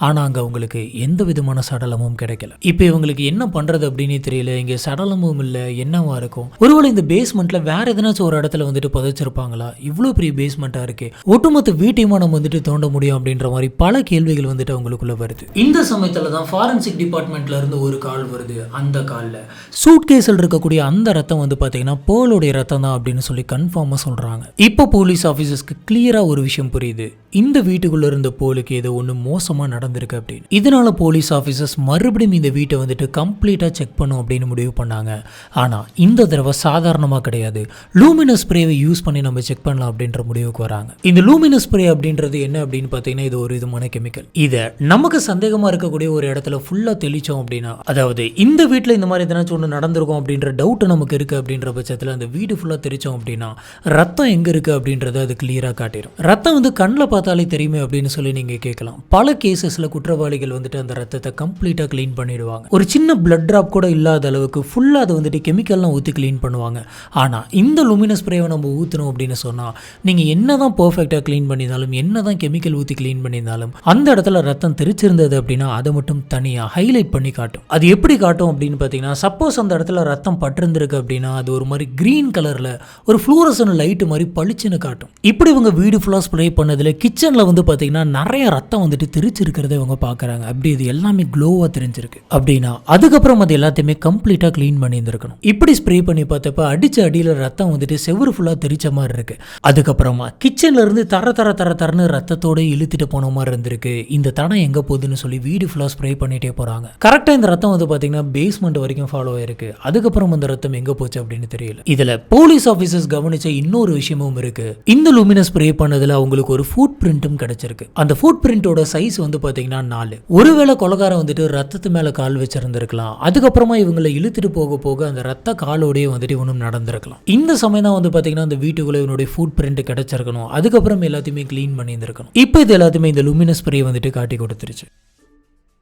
ஆனா அங்க அவங்களுக்கு எந்த விதமான சடலமும் கிடைக்கல. இப்ப இவங்களுக்கு என்ன பண்றது அப்படின்னு தெரியல. இங்க சடலமும் இல்ல, என்னவா இருக்கும்? ஒருவேளை இந்த பேஸ்மெண்ட்ல வேற எதனாச்சும் ஒரு இடத்துல வந்துட்டு புதைச்சிருப்பாங்களா? இவ்வளவு பெரிய பேஸ்மெண்டா இருக்கு, ஒட்டுமொத்த வீட்டையுமா நம்ம வந்துட்டு தோண்ட முடியும் அப்படின்ற மாதிரி பல கேள்விகள் வந்துட்டு அவங்களுக்குள்ள வருது. இந்த சமயத்துல தான் ஃபாரன்சிக் டிபார்ட்மெண்ட்ல இருந்து ஒரு கால் வருது. அந்த கால்ல சூட் கேஸில் இருக்கக்கூடிய அந்த ரத்தம் வந்து பாத்தீங்கன்னா போலோடைய ரத்தம் தான் அப்படின்னு சொல்லி கன்ஃபார்மா சொல்றாங்க. இப்போ போலீஸ் ஆபீசர்ஸ்க்கு கிளியரா ஒரு விஷயம் புரியுது. இந்த வீட்டுக்குள்ள இருந்த போலுக்கு ஏதோ ஒண்ணு மோசமா நடந்திருக்கு அப்படின்னு. இதனால போலீஸ் ஆபீசர்ஸ் மறுபடியும் இந்த வீட்டை வந்துட்டு கம்ப்ளீட்டா செக் பண்ணும் அப்படின்னு முடிவு பண்ணாங்க. ஆனா இந்த தடவை சாதாரணமா கிடையாது, லூமினஸ் ஸ்ப்ரேவை யூஸ் பண்ணி நம்ம செக் பண்ணலாம் அப்படின்ற முடிவுக்கு வராங்க. இந்த லூமினஸ் ஸ்ப்ரே அப்படின்றது என்ன அப்படின்னு பாத்தீங்கன்னா இது ஒரு விதமான கெமிக்கல். இதை நமக்கு சந்தேகமா இருக்கக்கூடிய ஒரு இடத்துல ஃபுல்லா தெளிச்சோம் அப்படின்னா, அதாவது இந்த வீட்டுல இந்த மாதிரி எதனாச்சும் ஒன்று நடந்திருக்கும் அப்படின்ற டவுட் நமக்கு இருக்கு அப்படின்ற பட்சத்துல அந்த வீடு ஃபுல்லா தெரிச்சோம் அப்படின்னா ரத்தம் எங்க இருக்கு அப்படின்றத அது கிளியரா காட்டிடும். ரத்தம் வந்து கண்ணில் பார்த்தாலே தெரியுமே அப்படின்னு சொல்லி நீங்க கேட்கலாம். பல கேசஸ்ல குற்றவாளிகள் வந்துட்டு அந்த ரத்தத்தை கம்ப்ளீட்டா கிளீன் பண்ணிடுவாங்க. ஒரு சின்ன பிளட் டிராப் கூட இல்லாத அளவுக்கு ஃபுல்லா அதை வந்துட்டு கெமிக்கல்லாம் ஊற்றி கிளீன் பண்ணுவாங்க. ஆனா இந்த லூமினஸ் ஸ்ப்ரேவை நம்ம ஊற்றணும் அப்படின்னு சொன்னா நீங்க என்னதான் பர்ஃபெக்டா கிளீன் பண்ணியிருந்தாலும், என்னதான் கெமிக்கல் ஊற்றி கிளீன் பண்ணியிருந்தாலும் அந்த இடத்துல ரத்தம் தெரிச்சிருந்தது அப்படின்னா அதை மட்டும் தனியா ஹைலைட் பண்ணி காட்டும். அது எப்படி காட்டும் அப்படின்னு பார்த்தீங்கன்னா, சப்போஸ் அந்த இடத்துல ரத்தம் பட்டிருந்திருக்கு அப்படின்னா அது ஒரு மாதிரி கிரீன் கலர்ல ஒரு ஃப்ளூரசன் லைட் மாதிரி பளிச்சுன்னு காட்டும். இப்படி இவங்க வீடு ஃபுல்லா ஸ்ப்ரே பண்ணதுல கிச்சன்ல வந்து பார்த்தீங்கன்னா நிறைய ரத்தம் வந்துட்டு தெரிச்சிருக்கிறத இவங்க பார்க்குறாங்க. அப்படி இது எல்லாமே க்ளோவா தெரிஞ்சிருக்கு அப்படின்னா அதுக்கப்புறம் அது எல்லாத்தையுமே கம்ப்ளீட்டா கிளீன் பண்ணி இருந்திருக்கணும். இப்படி ஸ்ப்ரே பண்ணி பார்த்தப்ப அடிச்ச அடியில ரத்தம் வந்துட்டு செவுரு ஃபுல்லா தெரிச்ச மாதிரி இருக்கு. அதுக்கப்புறமா கிச்சன்ல இருந்து தரன்னு ரத்தத்தோட இழுத்துட்டு போன மாதிரி இருந்திருக்கு. இந்த தடம் எங்க போகுதுன்னு சொல்லி வீடு ஃபுல்லா ஸ்ப்ரே பண்ணிட்டே போறாங்க. கரெக்டா இந்த ரத்தம் வந்து பாத்தீங்கன்னா பேஸ்மெண்ட் வரைக்கும் ஃபாலோ ஆயிருக்கு. அதுக்கப்புறம் அந்த ரத்தம் எங்க போச்சு அப்படின்னு தெரியல. இதுல போலீஸ் ஆபீசர்ஸ் கவனிச்ச இன்னொரு விஷயமும் இருக்கு. இந்த லூமினஸ் ஸ்ப்ரே பண்ணதுல அவங்களுக்கு ஒரு ஃபுட் பிரிண்ட்டும் கிடைச்சிருக்கு. அந்த ஃபுட் பிரிண்டோட சைஸ் வந்து பாத்தீங்கன்னா 4. ஒருவேளை கொலைகாரன் வந்துட்டு ரத்தத்து மேல கால் வச்சிருந்திருக்கலாம். அதுக்கப்புறமா இவங்களை இழுத்துட்டு போக போக அந்த ரத்த காலோடய வந்துட்டு இவனும் நடந்திருக்கலாம். இந்த சமயம் தான் வந்து பாத்தீங்கன்னா அந்த வீட்டுக்குள்ள இவனுடைய ஃபுட் பிரிண்ட் கிடைச்சிருக்கணும். அதுக்கப்புறம் எல்லாத்தையுமே கிளீன் பண்ணி இருந்திருக்கணும். இப்போ இது எல்லாத்தையுமே இந்த லூமினஸ் ஸ்ப்ரே வந்துட்டு காட்டி கொடுத்துருச்சு.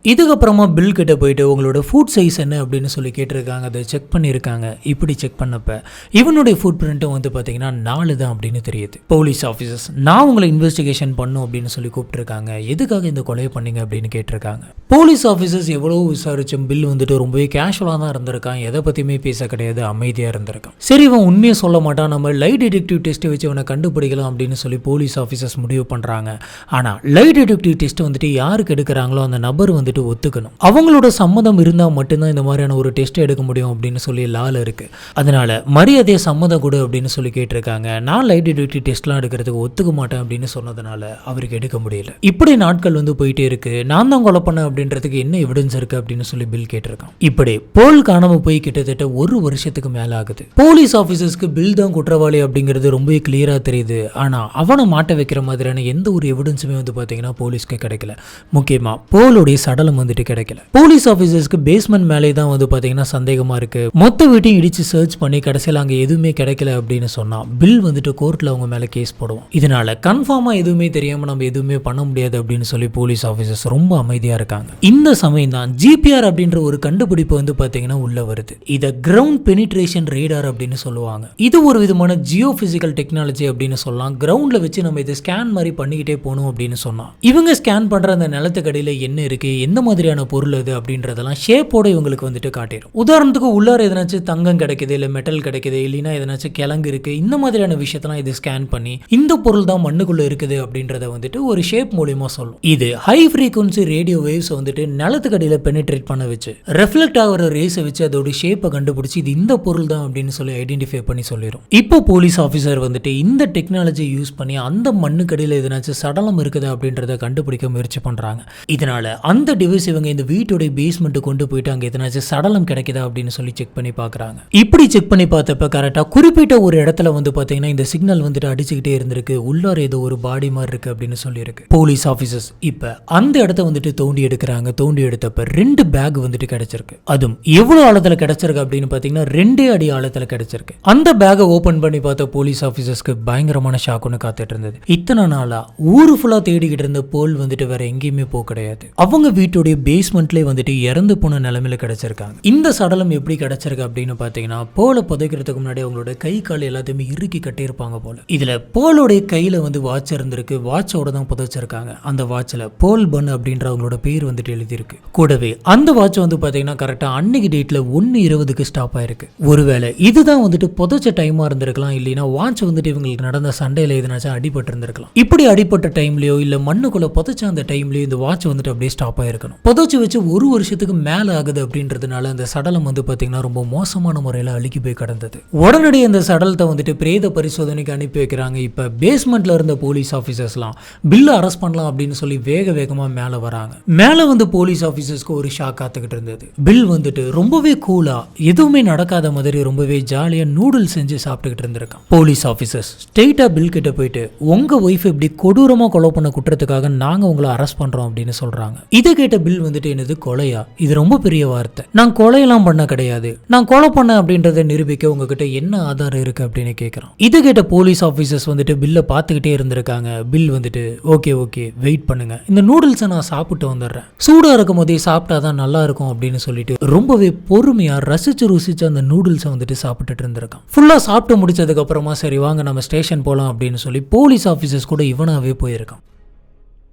இதுக்கப்புறமா பில் கிட்ட போயிட்டு உங்களோட ஃபுட் சைஸ் என்ன அப்படின்னு சொல்லி கேட்டிருக்காங்க. அதை செக் பண்ணியிருக்காங்க. இப்படி செக் பண்ணப்ப இவனுடைய ஃபுட் பிரிண்ட்டும் வந்து பார்த்தீங்கன்னா 4 தான் அப்படின்னு தெரியுது. போலீஸ் ஆஃபீஸர்ஸ் நான் உங்களை இன்வெஸ்டிகேஷன் பண்ணும் அப்படின்னு சொல்லி கூப்பிட்டுருக்காங்க. எதுக்காக இந்த கொலையை பண்ணீங்க அப்படின்னு கேட்டிருக்காங்க. போலீஸ் ஆஃபீஸர்ஸ் எவ்வளோ விசாரிச்சும் பில் வந்துட்டு ரொம்பவே கேஷுவலாக தான் இருந்திருக்கான். எதை பற்றியுமே பேச கிடையாது, அமைதியாக இருந்திருக்கான். சரி இவன் உண்மையை சொல்ல மாட்டான், நம்ம லை டிடெக்டிவ் டெஸ்ட்டை வச்சு இவனை கண்டுபிடிக்கலாம் அப்படின்னு சொல்லி போலீஸ் ஆஃபீஸர்ஸ் முடிவு பண்ணுறாங்க. ஆனால் லை டிடெக்டிவ் டெஸ்ட் வந்துட்டு யாருக்கு எடுக்கிறாங்களோ அந்த நபர் வந்துட்டு ஒத்துக்கணும். அவங்களோட சம்மதம் இருந்தால் மட்டும்தான் இந்த மாதிரியான ஒரு டெஸ்ட் எடுக்க முடியும் அப்படின்னு சொல்லி லால இருக்கு. அதனால மரியாதையை சம்மதம் கொடு அப்படின்னு சொல்லி கேட்டிருக்காங்க. நான் லை டிடெக்டிவ் டெஸ்ட்லாம் எடுக்கிறதுக்கு ஒத்துக்க மாட்டேன் அப்படின்னு சொன்னதுனால அவருக்கு எடுக்க முடியல. இப்படி நாட்கள் வந்து போயிட்டே இருக்கு. நான் தான் கொலை பண்ணேன் அப்படின்றதுக்கு என்ன எவிடன்ஸ் இருக்கு அப்படின்னு சொல்லி பில் கேட்டிருக்கான். இப்படி போல் காணாம போய் கிட்டத்தட்ட 1 வருஷத்துக்கு மேல ஆகுது. போலீஸ் ஆபீசர்ஸ்க்கு பில் தான் குற்றவாளி அப்படிங்கிறது ரொம்பவே கிளியரா தெரியுது. ஆனா அவனை மாட்ட வைக்கிற மாதிரியான எந்த ஒரு எவிடன்ஸுமே வந்து பாத்தீங்கன்னா போலீஸ்க்கு கிடைக்கல. முக்கியமா போலுடைய சடலம் வந்துட்டு கிடைக்கல. போலீஸ் ஆபீசர்ஸ்க்கு பேஸ்மெண்ட் மேலே தான் வந்து பாத்தீங்கன்னா சந்தேகமா இருக்கு. மொத்த வீட்டையும் இடிச்சு சர்ச் பண்ணி கடைசியில் அங்க எதுவுமே கிடைக்கல அப்படின்னு சொன்னா பில் வந்துட்டு கோர்ட்ல அவங்க மேல கேஸ் போடுவோம். இதனால கன்ஃபார்மா எதுவுமே தெரியாம நம்ம எதுவுமே பண்ண முடியாது அப்படின்னு சொல்லி போலீஸ் ஆபீசர்ஸ் ரொம்ப அமைதியா இருக்காங்க. இந்த சமயம் தான் ஜிபிஆர் அப்படின்ற ஒரு கண்டுபிடிப்பு வந்து பாத்தீங்கன்னா உள்ள வருது. இத கிரவுண்ட் பெனிட்ரேஷன் ரேடார் அப்படின்னு சொல்லுவாங்க. இது ஒரு விதமான ஜியோ பிசிக்கல் டெக்னாலஜி அப்படின்னு சொல்லலாம். கிரவுண்ட்ல வச்சு நம்ம இதை ஸ்கேன் மாதிரி பண்ணிக்கிட்டே போகணும் அப்படின்னு சொன்னா இவங்க ஸ்கேன் பண்ற அந்த நிலத்துக்கடியில என்ன இருக்கு, எந்த மாதிரியான பொருள் அது அப்படின்றதெல்லாம் ஷேப்போட இவங்களுக்கு வந்துட்டு காட்டிடும். உதாரணத்துக்கு உள்ளார எதனாச்சும் தங்கம் கிடைக்குது, இல்லை மெட்டல் கிடைக்குது, இல்லைன்னா எதனாச்சும் கிழங்கு இருக்கு, இந்த மாதிரியான விஷயத்தெல்லாம் இது ஸ்கேன் பண்ணி இந்த பொருள் தான் மண்ணுக்குள்ள இருக்குது அப்படின்றத வந்துட்டு ஒரு ஷேப் மூலியமா சொல்லும். இது ஹை ஃப்ரீக்வன்சி ரேடியோ வேவ்ஸ் வந்துட்டு நிலத்துக்கடியில பெனிட்ரேட் பண்ண வச்சு ரெஃப்ளெக்ட் ஆகிற ரேஸை வச்சு அதோட ஷேப்பை கண்டுபிடிச்சு இது இந்த பொருள் தான் அப்படின்னு சொல்லி ஐடென்டிஃபை பண்ணி சொல்லிடும். இப்போ போலீஸ் ஆஃபீஸர் வந்துட்டு இந்த டெக்னாலஜி யூஸ் பண்ணி அந்த மண்ணுக்கடியில் எதனாச்சும் சடலம் இருக்குது அப்படின்றத கண்டுபிடிக்க முயற்சி பண்றாங்க. இதனால அந்த டிவைஸ் இவங்க இந்த வீட்டோட பேஸ்மெண்ட் கொண்டு போயிட்டு அங்க எதனாச்சும் சடலம் கிடைக்குதா அப்படின்னு சொல்லி செக் பண்ணி பாக்குறாங்க. இப்படி செக் பண்ணி பார்த்தப்ப கரெக்டா குறிப்பிட்ட ஒரு இடத்துல வந்து பாத்தீங்கன்னா இந்த சிக்னல் வந்துட்டு அடிச்சுக்கிட்டே இருந்திருக்கு. உள்ளார ஏதோ ஒரு பாடி மாதிரி இருக்கு அப்படின்னு சொல்லி இருக்கு. போலீஸ் ஆபீசர்ஸ் இப்ப அந்த இடத்த வந்துட்டு தோண்டி எடுக்கிறாங்க. தோண்டி எடுத்தப்ப 2 பேக் வந்துட்டு கிடைச்சிருக்கு. அதுவும் எவ்வளவு ஆழத்துல கிடைச்சிருக்கு அப்படின்னு பாத்தீங்கன்னா 2 அடி ஆழத்துல கிடைச்சிருக்கு. அந்த பேக்கை ஓபன் பண்ணி பார்த்த போலீஸ் ஆபீசர்ஸ்க்கு பயங்கரமான ஷாக் ஒன்று காத்துட்டு இருந்தது. இத்தனை நாளா ஊரு ஃபுல்லா தேடிக்கிட்டு இருந்த போல் வந்துட்டு வேற எங்கேயுமே போக கிடையாது. அவங்க வீட்டுடைய பேஸ்மெண்ட்லேயே வந்துட்டு இறந்து போன நிலைமையில கிடைச்சிருக்காங்க. இந்த சடலம் எப்படி கிடைச்சிருக்கு அப்படின்னு பாத்தீங்கன்னா போலை புதைக்கிறதுக்கு முன்னாடி அவங்களோட கை கால் எல்லாத்தையுமே இறுக்கி கட்டியிருப்பாங்க போல. இதுல போலோடைய கையில வந்து வாட்ச் இருந்திருக்கு. வாட்சோட தான் புதைச்சிருக்காங்க. அந்த வாட்ச்ல போல் பன் அப்படின்ற அவங்களோட பேர் வந்துட்டு எழுதியிருக்கு. கூடவே அந்த வாட்ச் வந்து பாத்தீங்கன்னா கரெக்டா அன்னைக்கு டேட்ல 1:20க்கு ஸ்டாப் ஆயிருக்கு. ஒருவேளை இதுதான் வந்துட்டு புதைச்ச டைமா இருந்திருக்கலாம், இல்லைன்னா வாட்ச் வந்துட்டு இவங்களுக்கு நடந்த சண்டையில எதனாச்சும் அடிபட்டு இருந்திருக்கலாம். இப்படி அடிப்பட்ட டைம்லயோ இல்ல மண்ணுக்குள்ள புதைச்ச அந்த டைம்லயோ இந்த வாட்ச் வந்துட்டு அப்படியே ஸ்டாப் ஆயிருக்கணும். புதைச்சு வச்சு 1 வருஷத்துக்கு மேல ஆகுது அப்படின்றதுனால அந்த சடலம் வந்து பாத்தீங்கன்னா ரொம்ப மோசமான முறையில அழுகி போய் கிடந்தது. உடனடியே அந்த சடலத்தை வந்துட்டு பிரேத பரிசோதனைக்கு அனுப்பி வைக்கிறாங்க. இப்ப பேஸ்மெண்ட்ல இருந்த போலீஸ் ஆபீசர்ஸ்லாம் பில்ல அரெஸ்ட் பண்ணலாம் அப்படின்னு சொல்லி வேகமா மேல வராங்க. மேல வந்து போலீஸ் ஆபீசர்ஸ்க்கு ஒரு ஷாக் காத்துக்கிட்டு இருந்தது. பில் வந்துட்டு ரொம்பவே கூலா எதுவுமே நடக்காத மாதிரி ரொம்பவே ஜாலியா நூடுல்ஸ் செஞ்சு சாப்பிட்டுக்கிட்டு இருந்திருக்கான். போலீஸ் ஆபீசர்ஸ் ஸ்ட்ரெயிட்டா பில் கிட்ட போயிட்டு உங்க ஒய்ஃப் இப்படி கொடூரமா கொலை பண்ண குற்றத்துக்காக நாங்க உங்களை அரெஸ்ட் பண்றோம் அப்படின்னு சொல்றாங்க. இதை கேட்ட பில் வந்துட்டு என்னது கொலையா? இது ரொம்ப பெரிய வார்த்தை. நான் கொலையெல்லாம் பண்ண கிடையாது. நான் கொலை பண்ண அப்படின்றத நிரூபிக்க உங்ககிட்ட என்ன ஆதாரம் இருக்கு அப்படின்னு கேட்கறான். இதை கேட்ட போலீஸ் ஆபீசர்ஸ் வந்துட்டு பில்ல பார்த்துக்கிட்டே இருந்திருக்காங்க. பில் வந்துட்டு ஓகே வெயிட் பண்ணுங்க, இந்த நூடுல்ஸை நான் சாப்பிட்டு வந்துடுறேன், சூடா இருக்கும் போதே சாப்பிட்டாதான் நல்லா இருக்கும் அப்படின்னு சொல்லிட்டு ரொம்பவே பொறுமையா ருசிச்சு அந்த நூடுல்ஸை வந்துட்டு சாப்பிட்டுட்டு இருந்திருக்கான். ஃபுல்லா சாப்பிட்டு முடிச்சதுக்கு அப்புறமா சரி வாங்க நம்ம ஸ்டேஷன் போலாம் அப்படின்னு சொல்லி போலீஸ் ஆபீசர்ஸ் கூட இவனாவே போயிருக்கான்.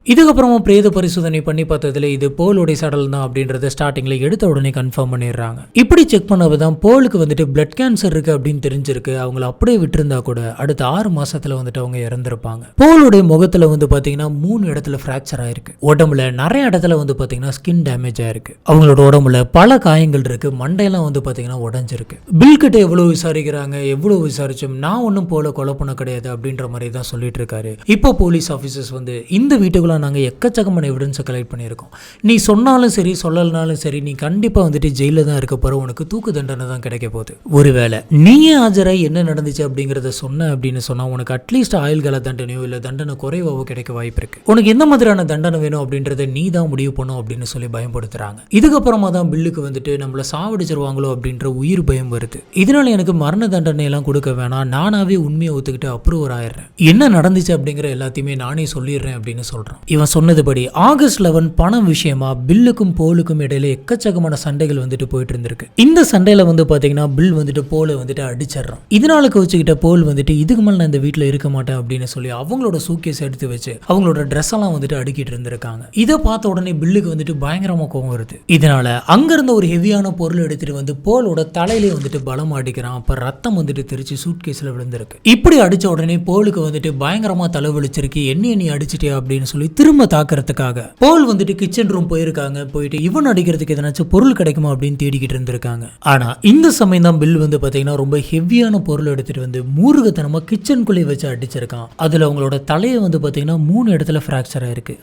இதுக்கப்புறமா பிரேத பரிசோதனை பண்ணி பார்த்ததுல இது போலுடைய சடல் தான் அப்படின்றத ஸ்டார்டிங்ல எடுத்த உடனே கன்ஃபார்ம் பண்ணிடுறாங்க. இப்படி செக் பண்ணதான் போலுக்கு வந்துட்டு பிளட் கேன்சர் இருக்கு அப்படின்னு தெரிஞ்சிருக்கு. அவங்கள அப்படியே விட்டுருந்தா கூட அடுத்த 6 மாசத்துல வந்துட்டு அவங்க இறந்திருப்பாங்க. போலுடைய முகத்துல வந்து பாத்தீங்கன்னா 3 இடத்துல பிராக்சர் ஆயிருக்கு. உடம்புல நிறைய இடத்துல வந்து பாத்தீங்கன்னா ஸ்கின் டேமேஜ் ஆயிருக்கு. அவங்களோட உடம்புல பல காயங்கள் இருக்கு. மண்டையெல்லாம் வந்து பாத்தீங்கன்னா உடஞ்சிருக்கு. பில் கிட்ட எவ்வளவு விசாரிக்கிறாங்க, எவ்வளவு விசாரிச்சும் நான் ஒன்னும் போல கொலை பண்ண கிடையாது அப்படின்ற மாதிரி தான் சொல்லிட்டு இருக்காரு. இப்போ போலீஸ் ஆபீசர்ஸ் வந்து இந்த வீட்டுக்குள்ள நாங்கள் எக்கச்சக்கமான எவிடன்ஸை கலெக்ட் பண்ணியிருக்கோம். நீ சொன்னாலும் சரி சொல்லலனாலும் சரி நீ கண்டிப்பாக வந்துட்டு ஜெயிலில் தான் இருக்க போகிற, உனக்கு தூக்கு தண்டனை தான் கிடைக்க போகுது. ஒருவேளை நீயே ஆஜராய் என்ன நடந்துச்சு அப்படிங்கிறத சொன்ன அப்படின்னு சொன்னால் உனக்கு அட்லீஸ்ட் ஆயுள் கால தண்டனையோ இல்லை தண்டனை குறைவாவோ கிடைக்க வாய்ப்பு இருக்கு. உனக்கு எந்த மாதிரியான தண்டனை வேணும் அப்படின்றத நீ தான் முடிவு பண்ணும் அப்படின்னு சொல்லி பயன்படுத்துறாங்க. இதுக்கப்புறமா தான் பில்லுக்கு வந்துட்டு நம்மளை சாவடிச்சிருவாங்களோ அப்படின்ற உயிர் பயம் வருது. இதனால எனக்கு மரண தண்டனை எல்லாம் கொடுக்க வேணாம், நானாவே உண்மையை ஒத்துக்கிட்டு அப்ரூவர் ஆயிடுறேன், என்ன நடந்துச்சு அப்படிங்கிற எல்லாத்தையுமே நானே சொல்லிடுறேன் அப்படின்னு சொல்றான். இவன் சொன்னதுபடி ஆகஸ்ட் 11 பணம் விஷயமா பில்லுக்கும் போலுக்கும் இடையில எக்கச்சக்கமான சண்டைகள் வந்துட்டு போயிட்டு இருந்திருக்கு. இந்த சண்டையில வந்து பாத்தீங்கன்னா பில் வந்துட்டு போலை வந்துட்டு அடிச்சிடறான். இதனால கோச்சுக்கிட்ட போல் வந்துட்டு இதுக்கு மேல நான் இந்த வீட்டுல இருக்க மாட்டேன் அப்படின்னு சொல்லி அவங்களோட சூட்கேஸ் எடுத்து வச்சு அவங்களோட ட்ரெஸ் எல்லாம் வந்துட்டு அடுக்கிட்டு இருந்திருக்காங்க. இதை பார்த்த உடனே பில்லுக்கு வந்துட்டு பயங்கரமா கோவம் வருது. இதனால அங்க இருந்த ஒரு ஹெவியான பொருள் எடுத்துட்டு வந்து போலோட தலையிலே வந்துட்டு பலம் அடிக்கிறான். அப்ப ரத்தம் வந்துட்டு தெரிச்சு சூட்கேஸ்ல விழுந்திருக்கு. இப்படி அடிச்ச உடனே போலுக்கு வந்துட்டு பயங்கரமா தலை வலிச்சிருக்கு. நீ அடிச்சிட்டியா அப்படின்னு சொல்லி திரும்ப தாக்குறதுக்காக போல் வந்துட்டு கிச்சன் ரூம் போயிருக்காங்க. போயிட்டு இவன் அடிக்கிறதுக்கு எதனாச்சும் பொருள் கிடைக்குமா அப்படின்னு தேடிக்கிட்டு இருந்திருக்காங்க. ஆனா இந்த சமயம் தான் பில் வந்து பாத்தீங்கன்னா ரொம்ப ஹெவியான பொருள் எடுத்துட்டு வந்து மூர்க்கத்தனமா கிச்சனுக்குள்ளே வச்சு அடிச்சிருக்கான். அதுல அவங்களோட தலையை வந்து பாத்தீங்கன்னா 3 இடத்துல பிராக்சர் ஆயிருக்கு.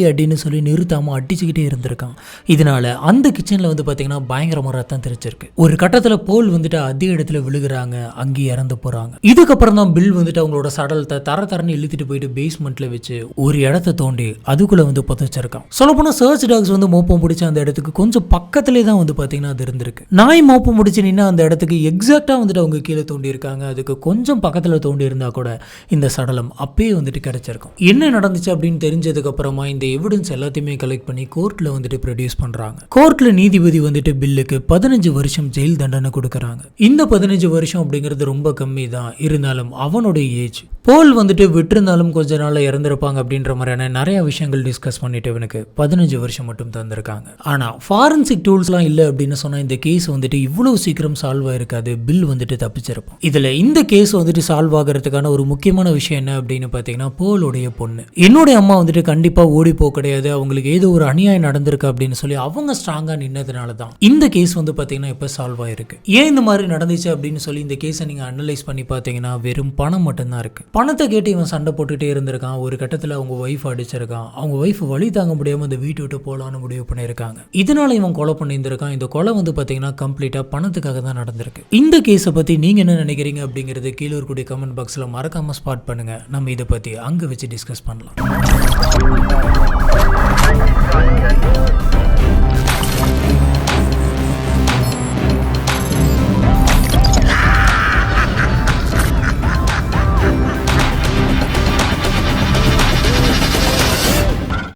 அடின்னு சொல்லி நிறுத்தாம அடிச்சுக்கிட்டே இருந்திருக்கான். இதனால அந்த கிச்சன்ல வந்து பாத்தீங்கன்னா பயங்கரமா ரத்தம் தெரிச்சிருக்கு. ஒரு கட்டத்துல போல் வந்துட்டு அதே இடத்துல விழுகுறாங்க. அங்கேயே இறந்து போறாங்க. இதுக்கப்புறம் தான் பில் வந்துட்டு அவங்களோட சடலத்தை தரன்னு இழுத்துட்டு போயிட்டு பேஸ்மெண்ட்ல வச்சு ஒரு இடத்தை தோண்டி அதுக்குள்ள வந்து புதைச்சிருக்கான். சொல்லப்போனா சர்ச் டாக்ஸ் வந்து மோப்பம் பிடிச்ச அந்த இடத்துக்கு கொஞ்சம் பக்கத்திலே தான் வந்து பாத்தீங்கன்னா அது இருந்திருக்கு. நாய் மோப்பம் பிடிச்சு நின்னா அந்த இடத்துக்கு எக்ஸாக்டா வந்துட்டு அவங்க கீழே தோண்டி இருக்காங்க. அதுக்கு கொஞ்சம் பக்கத்துல தோண்டி இருந்தா கூட இந்த சடலம் அப்பயே வந்துட்டு கிடைச்சிருக்கும். என்ன நடந்துச்சு அப்படின்னு தெரிஞ்சதுக்கு அப்புறமா இந்த எவிடன்ஸ் எல்லாத்தையுமே கலெக்ட் பண்ணி கோர்ட்ல வந்துட்டு ப்ரொடியூஸ் பண்றாங்க. கோர்ட்ல நீதிபதி வந்துட்டு பில்லுக்கு 15 வருஷம் ஜெயில் தண்டனை கொடுக்கறாங்க. இந்த 15 வருஷம் அப்படிங்கிறது ரொம்ப கம்மி தான். இருந்தாலும் அவனோட ஏஜ் போல் வந்துட்டு விட்டிருந்தாலும் கொஞ்ச நாள்ல இறந்திருப்பாங்க அப்படின்ற மாதிரியான நிறைய விஷயங்கள் டிஸ்கஸ் பண்ணிட்டு இவனுக்கு 15 வருஷம் மட்டும் தந்திருக்காங்க. ஆனா ஃபாரன்சிக் டூல்ஸ்லாம் இல்லை அப்படின்னு சொன்னா இந்த கேஸ் வந்துட்டு இவ்வளவு சீக்கிரம் சால்வ் ஆயிருக்காது. பில் வந்துட்டு தப்பிச்சிருப்பான். இதுல இந்த கேஸ் வந்துட்டு சால்வ் ஆகிறதுக்கான ஒரு முக்கியமான விஷயம் என்ன அப்படின்னு பாத்தீங்கன்னா போலோடைய பொண்ணு. என்னுடைய அம்மா வந்துட்டு கண்டிப்பா ஓடி போக கிடையாது, அவங்களுக்கு ஏதோ ஒரு அநியாயம் நடந்திருக்கு அப்படின்னு சொல்லி அவங்க ஸ்ட்ராங்கா நின்னதுனால தான் இந்த கேஸ் வந்து பாத்தீங்கன்னா இப்ப சால்வ் ஆயிருக்கு. ஏன் இந்த மாதிரி நடந்துச்சு அப்படின்னு சொல்லி இந்த கேஸை நீங்க அனலைஸ் பண்ணி பாத்தீங்கன்னா வெறும் பணம் மட்டும்தான் இருக்கு. பணத்தை கேட்டு இவன் சண்டை போட்டுட்டே இருந்திருக்கான். ஒரு கட்டத்துல அவங்க ஒய்ஃப் அடிச்சிருக்கான். அவங்க ஒய்ஃப் வழி தாங்க முடியாம இந்த வீட்டை விட்டு போலான்னு முடிவு பண்ணியிருக்காங்க. இதனால இவன் கொலை பண்ணியிருந்திருக்கான். இந்த கொலை வந்து பாத்தீங்கன்னா கம்ப்ளீட்டா பணத்துக்காக தான் நடந்திருக்கு. இந்த கேஸை பத்தி நீங்க என்ன நினைக்கிறீங்க அப்படிங்கிறது கீழே இருக்கக்கூடிய கமெண்ட் பாக்ஸ்ல மறக்காம ஸ்பாட் பண்ணுங்க. நம்ம இதை பத்தி அங்க வச்சு டிஸ்கஸ் பண்ணலாம்.